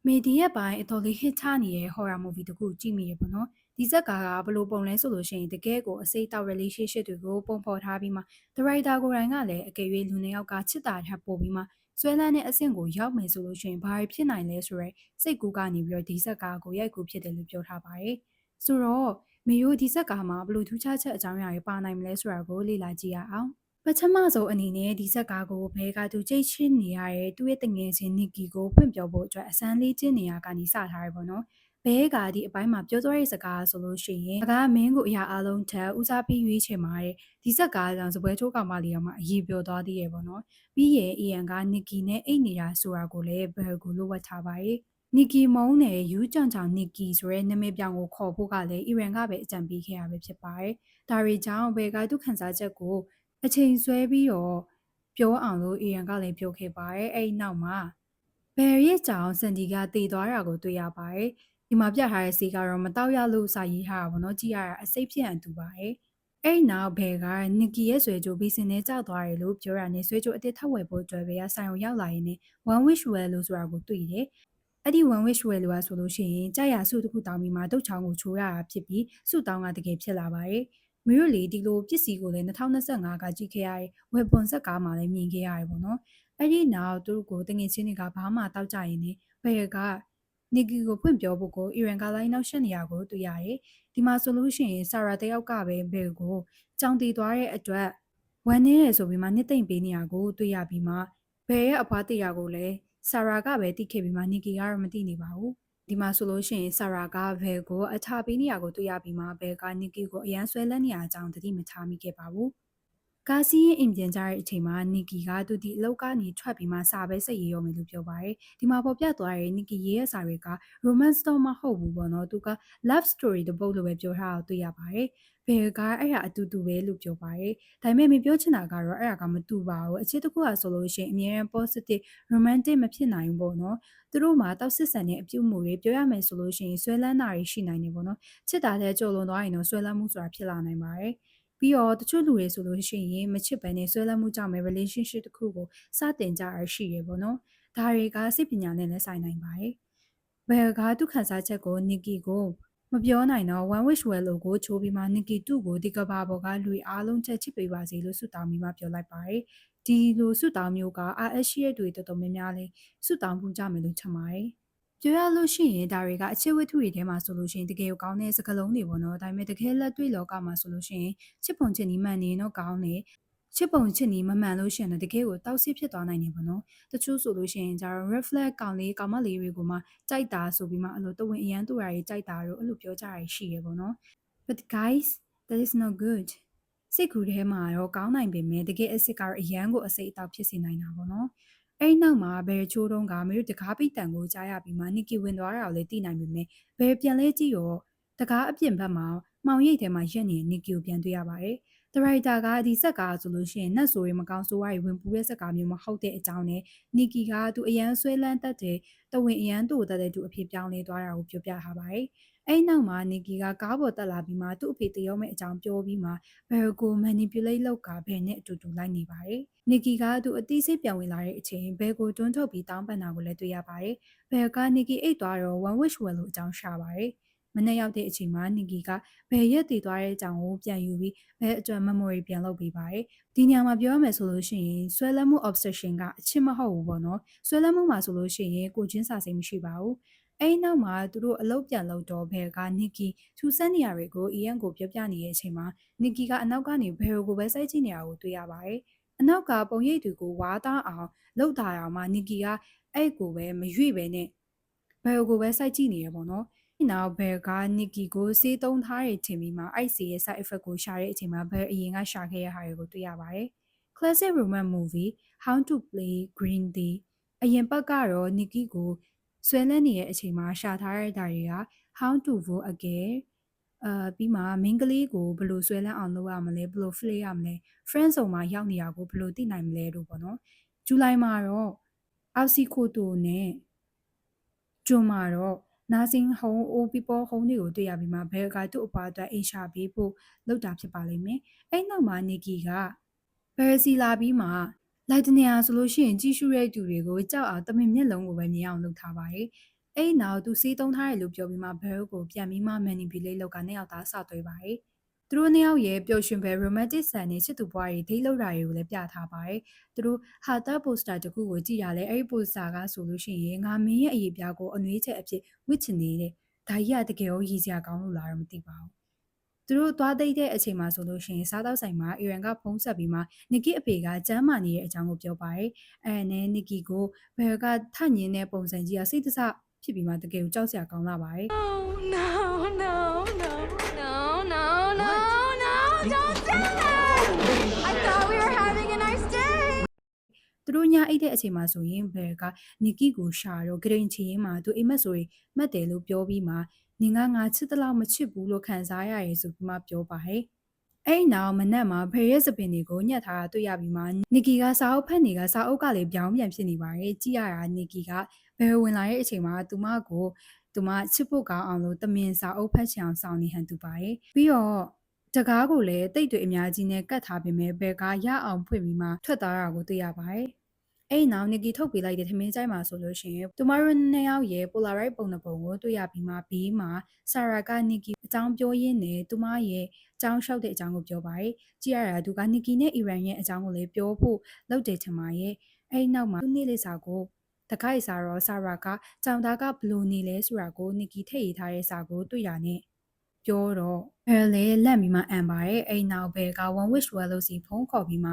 မေဒီရဲ့ပိုင်းအတော်လေး hit ချနေတဲ့ horror movie တခုကြည့်မိရပေါ့နော်ဒီဇက်ကားကဘယ်လိုပုံလဲဆိုလို့ရှိရင်တကယ်ကိုအစိတ်တောက် relationship တွေကိုပုံဖော်ထားပြီးမှ director ကိုယ်တိုင်ကလည်းအကယ်၍လူနှစ်ယောက်ကချစ်တာထပ်ပို့ပြီးမှဆွဲလန်းတဲ့အဆင့်ကိုရောက်မယ်ဆိုလို့ရှိရင်ဘာဖြစ်နိုင်လဲဆိုရဲစိတ်ကူးကနေပြီးတော့ဒီဇက်ကားကိုရိုက်ကူးဖြစ်တယ်လို့ပြောထားပါတယ်ဆိုတော့မေရိုဒီဇက်ကားမှာဘယ်လိုထူးခြားချက်အကြောင်းအရာတွေပါနိုင်မလဲဆိုတာကိုလေ့လာကြည့်ရအောင်ပထမဆုံးအနေနဲ့ဒီဇက်ကားကိုဘဲကသူကြိတ်ချစ်နေရတဲ့သူ့ရဲ့တငယ်ချင်းနီကီကိုဖွင့်ပြောဖို့အတွက်အစမ်းလေးကျင်းနေရကနေစထားရပေါ့နော်ဘဲကဒီအပိုင်းမှာပြောသွားတဲ့စကားဆိုလို့ရှိရင်ဒါကမင်းကိုအရာအလုံးထက်ဦးစားပေးရွေးချယ်မှာတဲ့ဒီဇက်ကားကြောင့်စပွဲထိုးကောင်မလေးကမှအရေးပြောသွားသေးရပေါ့နော်ပြီးရဲ့အီယန်ကနီကီနဲ့အိတ်နေတာဆိုတာကိုလည်းဘဲကိုလိုဝတ်ထားပါရဲ့နီကီမုံနဲ့ယူကြောင်ကြောင်နီကီဆိုရဲနာမည်ပြောင်ကိုခေါ်ဖို့ကလည်းအီရန်ကပဲအကြံပေးခဲ့ရပဲဖြစ်ပါတယ်ဒါရီကြောင့်ဘဲကသူခန်းစားချက်ကိုအချိန်ဆွဲပြီးတော့ပြောအောင်လို့အီရန်ကလည်းပြောခဲ့ပါတယ်အဲ့ဒီနောက်မှာဘယ်ရဲ့ကြောင့်စန်ဒီကတည်သွားတာကိုတွေ့ရပါတယ်ဒီမှာပြထားတဲ့စီကတော့မတောက်ရလို့စာရေးထားတာပေါ့နော်ကြည့်ရတာအစိတ်ဖြစ်အတူပါတယ်အဲ့ဒီနောက်ဘယ်ကနီကီရဲ့ဆွဲကြိုးပြီးစင်နေကြောက်သွားတယ်လို့ပြောရတဲ့ဆွဲကြိုးအတစ်ထပ်ဝယ်ဖို့အတွက်ပဲဆိုင်ကိုရောက်လာရင်းနဲ့ one wish well လို့ဆိုတာကိုတွေ့တယ်အဲ့ဒီ one wish well လို့ဆိုလို့ရှိရင်ကြာရဆုတစ်ခုတောင်းပြီးမှတုတ်ချောင်းကိုချိုးရတာဖြစ်ပြီးဆုတောင်းကတကယ်ဖြစ်လာပါတယ်မင်းတို့လေဒီလိုပစ္စည်းကိုလည်း2025ကကြည့်ခဲ့ရတဲ့ဝယ်ပွန်ဆက်ကားမှာလည်းမြင်ခဲ့ရတယ်ပေါ့နော်အဲ့ဒီနောက်သူတို့ကိုတငယ်ချင်းတွေကဘာမှတောက်ကြရင်ねဘယ်ကနီကီကိုဖွင့်ပြောဖို့ကိုအီရန်ကလိုင်းနောက်ရှက်နေရကိုတွေ့ရတယ်ဒီမှာဆိုလို့ရှိရင်ဆာရာတယောက်ကပဲဘယ်ကိုကြောင်တည်သွားတဲ့အတွက်ဝမ်းနေတယ်ဆိုပြီးမှနှစ်သိမ့်ပေးနေရကိုတွေ့ရပြီးမှဘယ်ရဲ့အဖွားတရားကိုလည်းဆာရာကပဲတိခဲ့ပြီးမှနီကီကတော့မသိနေပါဘူးဒီမှာဆိုလို့ရှိရင်ဆာရာကဘယ်ကိုအထာပေးနေရကိုတွေ့ရပြီးမှဘယ်ကနီကီကိုအရန်ဆွဲလန်းနေရအကြောင်းတတိမထားမိခဲ့ပါဘူးကားစီးရင်အိမ်ပြန်ကြတဲ့အချိန်မှာနီကီကသူဒီအလောက်ကနေထွက်ပြီးမှစာပဲစိတ်ရေးရောမယ်လို့ပြောပါတယ်ဒီမှာပေါ်ပြသွားတဲ့နီကီရေးရဲ့စာတွေက romance တော့မဟုတ်ဘူးပေါ့နော်သူက love story တပုတ်လိုပဲပြောထားတာတွေ့ရပါတယ်ဘယ်ကအဲ့ဒါအတူတူပဲလို့ပြောပါတယ်ဒါပေမဲ့မပြောချင်တာကတော့အဲ့ဒါကမတူပါဘူးအချစ်တစ်ခုကဆိုလို့ရှိရင်အများရန် positive romantic မဖြစ်နိုင်ဘူးပေါ့နော်သူတို့မှာတောက်စစ်ဆန်တဲ့အပြုတ်မှုတွေပြောရမယ်ဆိုလို့ရှိရင်ဆွဲလန်းတာတွေရှိနိုင်တယ်ပေါ့နော်ချစ်တာတဲ့ကြုံလွန်သွားရင်တော့ဆွဲလန်းမှုဆိုတာဖြစ်လာနိုင်ပါတယ်ပြီးတော့တချို့လူတွေဆိုလို့ရှိရင်မချစ်ဘဲနဲ့ဆွဲလန်းမှုကြောင့်ပဲ relationship တစ်ခုကိုစတင်ကြရရှိရပေါ့နော်ဒါတွေကစိတ်ပညာနဲ့လည်းဆိုင်နိုင်ပါတယ်ဘယ်ကသူခန်းစားချက်ကိုနီကီကိုမပြောနိုင်တော့ one wish well လို့ကိုချိုးပြီးမှနီကီတူကိုဒီကဘာပေါ်ကလူအားလုံးချက်ချစ်ပေးပါစေလို့ဆုတောင်းပြီးမှပြောလိုက်ပါတယ်ဒီလိုဆုတောင်းမျိုးက RS ရှိတဲ့တွေတော်တော်များများလေးဆုတောင်းမှုကြမယ်လို့ထင်ပါတယ်ပြောရလို့ရှိရင်ဒါတွေကအချစ်ဝတ္ထုတွေထဲမှာဆိုလို့ရှိရင်တကယ်ကောင်းတဲ့စကားလုံးတွေပေါ့နော်ဒါပေမဲ့တကယ်လက်တွေ့လောကမှာဆိုလို့ရှိရင်ချစ်ပုံချစ်နီးမှန်နေတော့ကောင်းတယ်ချစ်ပုံချစ်နီးမမှန်လို့ရှိရင်တော့တကယ်ကိုတောက်စစ်ဖြစ်သွားနိုင်တယ်ပေါ့နော်တချို့ဆိုလို့ရှိရင်ကျတော့ reflect ကောင်လေးကောင်မလေးတွေကိုမှကြိုက်တာဆိုပြီးမှအဲ့လိုတဝင်းအရန်တူတာတွေကြိုက်တာတို့အဲ့လိုပြောကြရရှိရပေါ့နော် but guys that is not good စိတ်ကူးထဲမှာတော့ကောင်းနိုင်ပေမဲ့တကယ်အစ်စ်ကတော့အရန်ကိုအစိတ်အတောက်ဖြစ်စေနိုင်တာပေါ့နော်အဲ့နောက်မှာဘယ်ချိုးတုံးကမင်းတို့တကားပိတ်တန်ကိုကြားရပြီးမှနီကီဝင်သွားတာကိုလည်းသိနိုင်ပေမဲ့ဘယ်ပြန်လဲကြည့်တော့တကားအပြင်ဘက်မှာမှောင်ရိပ်ထဲမှာရက်နေတဲ့နီကီကိုပြန်တွေ့ရပါတယ်ဒရိုက်တာကဒီဆက်ကားဆိုလို့ရှိရင်နတ်ဆိုရီမကောင်းဆိုးဝါးရီဝင်ပူတဲ့ဆက်ကားမျိုးမဟုတ်တဲ့အကြောင်းနဲ့နီကီကသူအရန်ဆွဲလန်းတတ်တဲ့တဝင်းအရန်တူတတ်တဲ့သူအဖြစ်ပြောင်းလဲသွားတာကိုပြောပြထားပါတယ်အဲ့နောက်မှာနီကီကကားပေါ်တက်လာပြီးမှသူ့အဖေတရုံးမဲ့အကြောင်းပြောပြီးမှဘယ်ကို manipulate လုပ်ကဘယ်နဲ့အတူတူလိုက်နေပါတယ်နီကီကသူအသိစိတ်ပြောင်းဝင်လာတဲ့အချိန်ဘယ်ကိုတွန်းထုတ်ပြီးတောင်းပန်တာကိုလည်းတွေ့ရပါတယ်ဘယ်ကနီကီအိတ်သွားတော့ one wish well လို့အကြောင်းရှာပါတယ်မနေ့ရောက်တဲ့အချိန်မှာနီကီကဘယ်ရက်တည်သွားတဲ့အကြောင်းကိုပြန်ယူပြီးဘယ်အတွက် memory ပြန်လုပ်ပေးပါတယ်ဒီညမှာပြောရမယ်ဆိုလို့ရှိရင်ဆွဲလန်းမှု obsession ကအချစ်မဟုတ်ဘူးပေါ့နော်ဆွဲလန်းမှုမှာဆိုလို့ရှိရင်ကိုချင်းစာစိတ်မရှိပါဘူးအဲ့နောက်မှာသူတို့အလုပ်ပြန်လုပ်တော့ဘယ်ကနီကီထူဆန်းနေရတွေကိုအီယန်ကိုပြောပြနေတဲ့အချိန်မှာနီကီကအနောက်ကနေဘယ်ကိုပဲစိုက်ကြည့်နေတာကိုတွေ့ရပါတယ်အနောက်ကပုံရိပ်တွေကိုဝါသားအောင်လှုပ်တာအောင်မှနီကီကအဲ့ကိုပဲမရွေ့ပဲနဲ့ဘယ်ကိုပဲစိုက်ကြည့်နေရပေါ့နော်နောက်ဘယ်ကနီကီကိုစေးသုံးထားတဲ့ချိန်ပြီးမှအိုက်စီရဲ့ side effect ကိုရှာတဲ့အချိန်မှာဘယ်အရင်ကရှာခဲ့ရတဲ့ဟာတွေကိုတွေ့ရပါတယ် classic romance movie How to Play Green Day အရင်ပတ်ကတော့နီကီကိုဆွဲလန်းနေတဲ့အချိန်မှာရှာထားတဲ့ဓာတ်တွေက How to Vote Again ပြီးမှမင်းကလေးကိုဘယ်လိုဆွဲလန်းအောင်လုပ်ရမလဲဘယ်လို flay ရမလဲ friend zone မှာရောက်နေတာကိုဘယ်လိုသိနိုင်မလဲတို့ပေါ့နော်ဇူလိုင်မှာတော့အောက်စီခိုတိုနဲ့ဂျွန်မှာတော့နာစင်ဟုံးအိုးပီပေါ်ဟုံးတွေကိုတွေ့ရပြီးမှဘယ်ကသူ့အပွားအတွက်အိမ်ရှာပေးဖို့လုပ်တာဖြစ်ပါလိမ့်မယ်အဲ့နောက်မှာနီကီကဘယ်စီလာပြီးမှလိုက်တနေရဆိုလို့ရှိရင်ကြီးစုတဲ့သူတွေကိုကြောက်အောင်တမင်မျက်လုံးကိုပဲမြင်အောင်လုပ်ထားပါတယ် အဲ့နောက်သူစေးသုံးထားတယ်လို့ပြောပြီးမှဘယ်ကိုပြန်ပြီးမှ manipulate လုပ်ကနေရောက်သားစသွေးပါတယ်သူတို့နှစ်ယောက်ရဲ့ပျော်ရွှင်ပဲ romantic ဆန်နဲ့ချစ်သူပွားတွေဒိတ်လောက်တာတွေကိုလည်းပြထားပါတယ်သူတို့ဟာတာ poster တခုကိုကြည့်ရလဲအဲ့ဒီ poster ကဆိုလို့ရှိရင်ငါမင်းရဲ့အရေးပြားကိုအနှွေးချက်အဖြစ်ဝစ်ချင်နေတဲ့ဒါကြီးကတကယ်ရောရည်စရာကောင်းလို့လားတော့မသိပါဘူးသူတို့သွားသိတဲ့အချိန်မှာဆိုလို့ရှိရင်စားတော့ဆိုင်မှာအီရန်ကဖုန်းဆက်ပြီးမှနီကီအဖေကကျမ်းမာနေတဲ့အကြောင်းကိုပြောပါတယ်အဲ့နဲ့နီကီကိုဘယ်ကထညင်းတဲ့ပုံစံကြီးကစိတ်တဆဖြစ်ပြီးမှတကယ်ကိုကြောက်စရာကောင်းလာပါတယ် No, no, no, no, no, no, no, don't do that! I thought we were having a nice day! သူတို့ညအိတ်တဲ့အချိန်မှာဆိုရင်ဘယ်ကနီကီကိုရှာတော့ဂရင်ချီရင်မှာသူအိမ်မက်ဆိုရင်မှတ်တယ်လို့ပြောပြီးမှနင်ကငါချစ်တလောက်မချစ်ဘူးလို့ခံစားရရဲဆိုပြီးမှပြောပါတယ်အဲ့နောက်မနက်မှာဖေရဲ့စပင်တွေကိုညှက်ထားတာတွေ့ရပြီးမှနီကီကစာအုပ်ဖတ်နေကစာအုပ်ကလည်းပြောင်းပြန်ဖြစ်နေပါတယ်ကြည့်ရတာနီကီကဘယ်ဝင်လာတဲ့အချိန်မှာသူမကိုသူမချစ်ဖို့ကောင်းအောင်လို့တမင်စာအုပ်ဖတ်ချအောင်စောင့်နေဟန်တူပါတယ်ပြီးတော့တကားကိုလည်းတိတ်တွေအများကြီးနဲ့ကတ်ထားပေမဲ့ဘယ်ကရအောင်ဖွင့်ပြီးမှထွက်သွားတာကိုတွေ့ရပါတယ်အဲ့နောက်နီကီထုတ်ပေးလိုက်တဲ့ထမင်းကြိုက်မှာဆိုလို့ရှိရင်သူမတို့နှစ်ယောက်ရဲ့ Polaroid ပုံတစ်ပုံကိုတွေ့ရပြီးမှဘေးမှာဆာရာကနီကီအကြောင်းပြောရင်းနဲ့သူမရဲ့အကြောင်းလျှောက်တဲ့အကြောင်းကိုပြောပါတယ်ကြည့်ရတာသူကနီကီနဲ့အီရန်ရဲ့အကြောင်းကိုလည်းပြောဖို့လုပ်တယ်ထင်ပါရဲ့အဲ့နောက်မှာသူနေ့လေးစာကိုတခိုက်စာတော့ဆာရာကကြောင်သားကဘလို့နေလဲဆိုတာကိုနီကီထည့်ရေးထားတဲ့စာကိုတွေ့ရနဲ့ပြောတော့ဘယ်လဲလက်ပြီးမှအန်ပါတယ်အဲ့နောက်ဘယ်က One Wish Well လို့စီဖုန်းခေါ်ပြီးမ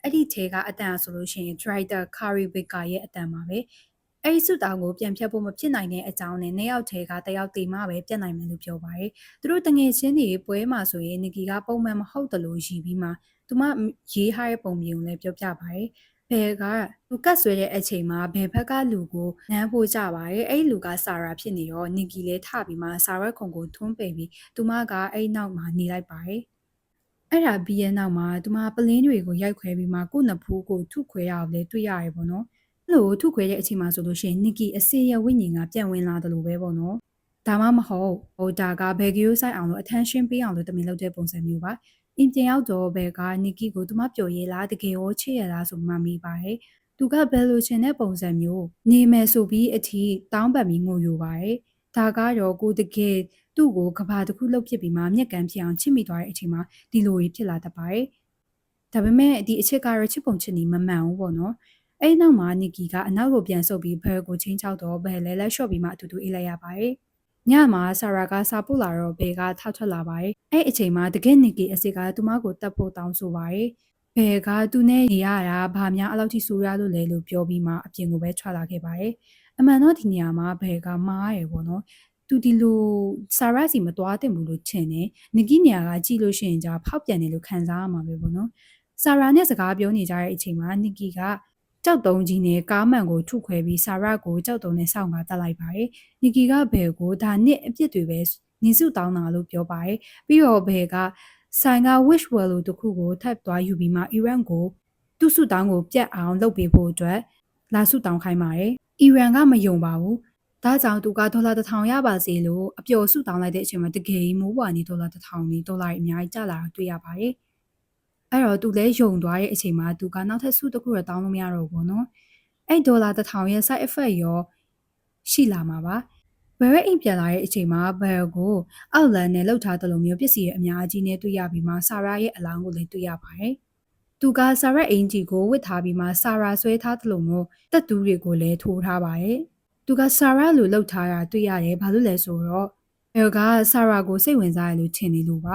ှအဲ့ဒီထဲကအတန်ဆိုလို့ရှိရင် Director Kari Baker ရဲ့အတန်ပါပဲအဲ့ဒီစုတောင်ကိုပြန်ဖြတ်ဖို့မဖြစ်နိုင်တဲ့အကြောင်းနဲ့နှစ်ယောက်ထဲကတယောက်တေမှပဲပြတ်နိုင်မယ်လို့ပြောပါတယ်သူတို့တငယ်ချင်းတွေပွဲမှာဆိုရင်နီကီကပုံမှန်မဟုတ်တယ်လို့ရှိပြီးမှသူမရေးထားတဲ့ပုံမျိုးကိုလည်းပြောပြပါတယ်ဘယ်ကသူကတ်ဆွဲတဲ့အချိန်မှာဘယ်ဘက်ကလူကိုနမ်းဖို့ကြပါတယ်အဲ့လူကဆာရာဖြစ်နေရောနီကီလည်းထပြီးမှဆာရက်ခုံကိုထွန်းပယ်ပြီးသူမကအဲ့နောက်မှာနေလိုက်ပါတယ်အဲ့ဒါပြီးရဲ့နောက်မှာသူမပလင်းတွေကိုရိုက်ခွဲပြီးမှကို့နဖူးကိုထုခွဲရအောင်လည်းတွေ့ရတယ်ပေါ့နော်အဲ့လိုထုခွဲတဲ့အချိန်မှာဆိုလို့ရှိရင်နီကီအစေရဝိညာဉ်ကပြန်ဝင်လာတယ်လို့ပဲပေါ့နော်ဒါမှမဟုတ်ဟိုဒါကဘယ်ကီယိုဆိုင်အောင်လို့ attention ပေးအောင်လို့တမင်လုပ်တဲ့ပုံစံမျိုးပါအင်ပြန်ရောက်တော့ဘယ်ကနီကီကိုသူမပျော်ရည်လားတကယ်ရောချစ်ရလားဆိုမှမိပါတယ်သူကဘယ်လိုချင်တဲ့ပုံစံမျိုးနေမယ်ဆိုပြီးအထိတောင်းပန်ပြီးငိုယူပါတယ်ဒါကတော့ကိုတကယ်သူ့ကိုကဘာတစ်ခုလှုပ်ဖြစ်ပြီးမှမျက်ကန်းဖြစ်အောင်ချစ်မိသွားတဲ့အချိန်မှာဒီလိုကြီးဖြစ်လာတတ်ပါတယ်ဒါပေမဲ့ဒီအချစ်ကတော့ချစ်ပုံချစ်နေမမှန်ဘူးပေါ့နော်အဲ့နောက်မှာနီကီကအနောက်ကိုပြန်ဆုပ်ပြီးဘယ်ကိုချင်းချောက်တော့ဘယ်လဲလဲရှော့ပြီးမှအတူတူအေးလိုက်ရပါတယ်ညမှာဆာရာကစာပို့လာတော့ဘေကထောက်ထွက်လာပါတယ်အဲ့အချိန်မှာတကယ်နီကီအစစ်ကသူမကိုတတ်ဖို့တောင်းဆိုပါတယ်ဘယ်ကသူနဲ့နေရတာဘာများအလောက်ထိဆိုးရလို့လဲလို့ပြောပြီးမှအပြင်ကိုပဲထွက်လာခဲ့ပါတယ်အမှန်တော့ဒီနေရာမှာဘယ်ကမားရယ်ပေါ့နော်သူဒီလိုဆာရာစီမတွားတင်ဘူးလို့ထင်တယ်နီကီနေရာကကြည့်လို့ရှိရင်じゃဖောက်ပြန်တယ်လို့ခံစားရမှာပဲပေါ့နော်ဆာရာနဲ့စကားပြောနေကြတဲ့အချိန်မှာနီကီကကြောက်တုံးကြီးနဲ့ကားမှန်ကိုထုခွဲပြီးဆာရာကိုကြောက်တုံးနဲ့စောင့်ကားတက်လိုက်ပါတယ်နီကီကဘယ်ကိုဒါနှစ်အပြစ်တွေပဲနင်းစုတောင်းတာလို့ပြောပါတယ်ပြီးတော့ဘယ်ကဆိုင်က wish well လို့တခုကိုထပ်သွားယူပြီးမှအီရန်ကိုသူ့စုတောင်းကိုပြတ်အောင်လုပ်ပေးဖို့အတွက်လာစုတောင်းခိုင်းပါတယ်အီရန်ကမယုံပါဘူးဒါကြောင့်သူကဒေါ်လာ1000ရပါစေလို့အပျော်စုတောင်းလိုက်တဲ့အချိန်မှာတကယ်မိုးပွားနေဒေါ်လာ1000နေဒေါ်လာအများကြီးကျလာတာတွေ့ရပါတယ်အဲ့တော့သူလည်းယုံသွားတဲ့အချိန်မှာသူကနောက်ထပ်စုတစ်ခုရတောင်းလို့မရတော့ဘူးနော်အဲ့ဒေါ်လာ1000ရဲ့ side effect ရောရှိလာမှာပါဘယ်အိမ်ပြန်လာတဲ့အချိန်မှာဘယ်ကိုအောက်လန်နဲ့လှုပ်ထားတဲ့လိုမျိုးပစ္စည်းရဲ့အများကြီးနဲ့တွေ့ရပြီးမှဆာရာရဲ့အလောင်းကိုလည်းတွေ့ရပါတယ်သူကဆာရာအင်ဂျီကိုဝစ်ထားပြီးမှဆာရာဆွဲထားတဲ့လိုမျိုးတက်တူးတွေကိုလည်းထိုးထားပါတယ်သူကဆာရာလိုလှုပ်ထားတာတွေ့ရတယ်ဘာလို့လဲဆိုတော့ဘယ်ကဆာရာကိုစိတ်ဝင်စားရလို့ထင်နေလို့ပ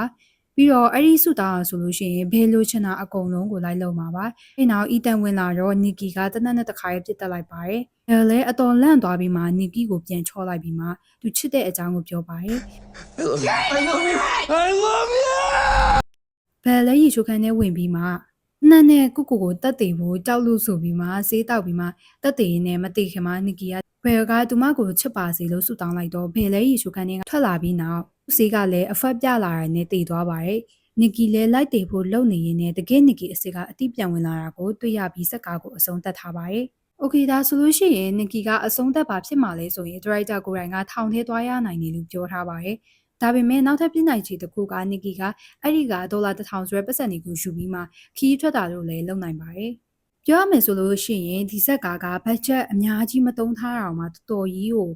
ါပြီးတော့အဲ့ဒီစုတောင်းဆိုလို့ရှိရင်ဘယ်လိုချင်တာအကုန်လုံးကိုလိုက်လုံးမှာပါ။အဲ့နောက်အီတန်ဝင်လာတော့နီကီကတနက်နဲ့တခါရပြစ်တက်လိုက်ပါတယ်။ဘယ်လဲအတော်လန့်သွားပြီးမှနီကီကိုပြန်ချောလိုက်ပြီးမှသူချစ်တဲ့အကြောင်းကိုပြောပါတယ်။ I love you! I love you! ဘယ်လဲရီချိုခန်းထဲဝင်ပြီးမှနှက်နဲ့ကုကုကိုတက်တည်ဖို့ကြောက်လို့ဆိုပြီးမှဈေးတောက်ပြီးမှတက်တည်ရင်းနဲ့မတည်ခင်မှနီကီကဘယ်ကသူမကိုချစ်ပါစေလို့ဆုတောင်းလိုက်တော့ဘယ်လဲရီချိုခန်းထဲကထွက်လာပြီးနောက်ဈေးကလည်းအဖက်ပြလာတာနဲ့တည်သွားပါတယ်။နီကီလည်းလိုက်တည်ဖို့လုပ်နေရင်းနဲ့တကယ်နီကီအစ်ကအတိပြန်ဝင်လာတာကိုတွေ့ရပြီးစက်ကားကိုအဆုံးသတ်ထားပါတယ်။ Okay ဒါဆိုလို့ရှိရင်နီကီကအဆုံးသတ်ပါဖြစ်မှာလဲဆိုရင်ဒရိုက်တာကိုယ်တိုင်ကထောင်ထဲသွားရနိုင်တယ်လို့ပြောထားပါတယ်။ဒါပေမဲ့နောက်ထပ်ပြနိုင်ချေတစ်ခုကနီကီကအဲ့ဒီကဒေါ်လာ1000ဆိုတဲ့ပတ်စံတွေကိုယူပြီးမှခီးထွက်တာလို့လည်းလုပ်နိုင်ပါတယ်။ပြောရမယ်ဆိုလို့ရှိရင်ဒီဇက်ကားကဘတ်ဂျက်အများကြီးမသုံးထားတာမှတော်တော်ကြီးကို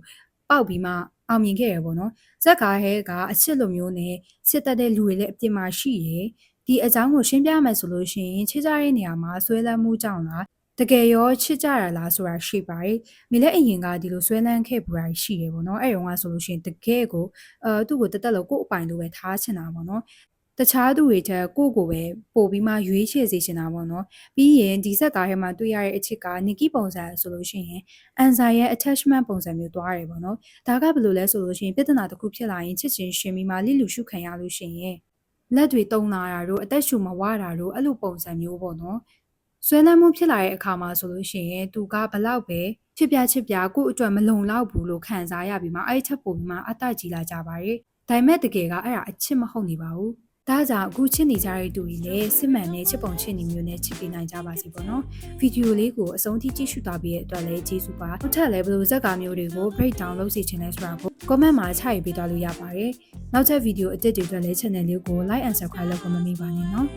ပေါက်ပြီးမှအောင်မြင်ခဲ့ရပေါ့နော်ဇက်ကာဟဲကအချစ်လိုမျိုးနဲ့စစ်တက်တဲ့လူတွေလည်းအပြစ်မရှိရယ်ဒီအကြောင်းကိုရှင်းပြမယ်ဆိုလို့ရှိရင်ချစ်ကြတဲ့နေရာမှာဆွဲလန်းမှုကြောင့်လားတကယ်ရောချစ်ကြရလားဆိုတာရှိပါတယ်မိလည်းအရင်ကဒီလိုဆွဲလန်းခဲ့ပူတာရှိတယ်ပေါ့နော်အဲ့တော့ကဆိုလို့ရှိရင်တကယ်ကိုသူ့ကိုတက်တက်လို့ကို့အပိုင်လိုပဲထားချင်တာပေါ့နော်တခြားသူတွေချက်ကိုကိုပဲပို့ပြီးမှရွေးချယ်စေချင်တာပေါ့နော်ပြီးရင်ဒီဇက်ကားထဲမှာတွေ့ရတဲ့အချစ်ကနီကီပုံစံဆိုလို့ရှိရင်အန်ဆာရဲ့ attachment ပုံစံမျိုးသွားတယ်ပေါ့နော်ဒါကဘယ်လိုလဲဆိုလို့ရှိရင်ပြဿနာတစ်ခုဖြစ်လာရင်ချစ်ချင်းရှင်ပြီးမှလိလူရှုခံရလို့ရှိရင်လက်တွေတုံလာတာတို့အသက်ရှူမဝတာတို့အဲ့လိုပုံစံမျိုးပေါ့နော်ဆွဲလန်းမှုဖြစ်လာတဲ့အခါမှာဆိုလို့ရှိရင်သူကဘလောက်ပဲချစ်ပြကို့အတွက်မလုံလောက်ဘူးလို့ခံစားရပြီးမှအဲ့ချက်ပုံပြီးမှအတကြီးလာကြပါတယ်ဒါပေမဲ့တကယ်ကအဲ့ဒါအချစ်မဟုတ်နေပါဘူးဒါကြောင့်အခုချစ်နေကြတဲ့သူတွေလည်းစစ်မှန်တဲ့ချစ်ပုံချစ်နေမျိုးနဲ့ချစ်ပေးနိုင်ကြပါစေပေါ့နော်ဗီဒီယိုလေးကိုအဆုံးထိကြည့်ရှုသွားပြီးတဲ့အတွက်လည်းကျေးဇူးပါနောက်ထပ်လည်းဘယ်လိုဇက်ကားမျိုးတွေကို break down လုပ်စီချင်လဲဆိုတာကို comment မှာချရေးပေးသွားလို့ရပါတယ်နောက်ထပ်ဗီဒီယိုအသစ်တွေအတွက်လည်း channel လေးကို like and subscribe လုပ်ဖို့မမေ့ပါနဲ့နော်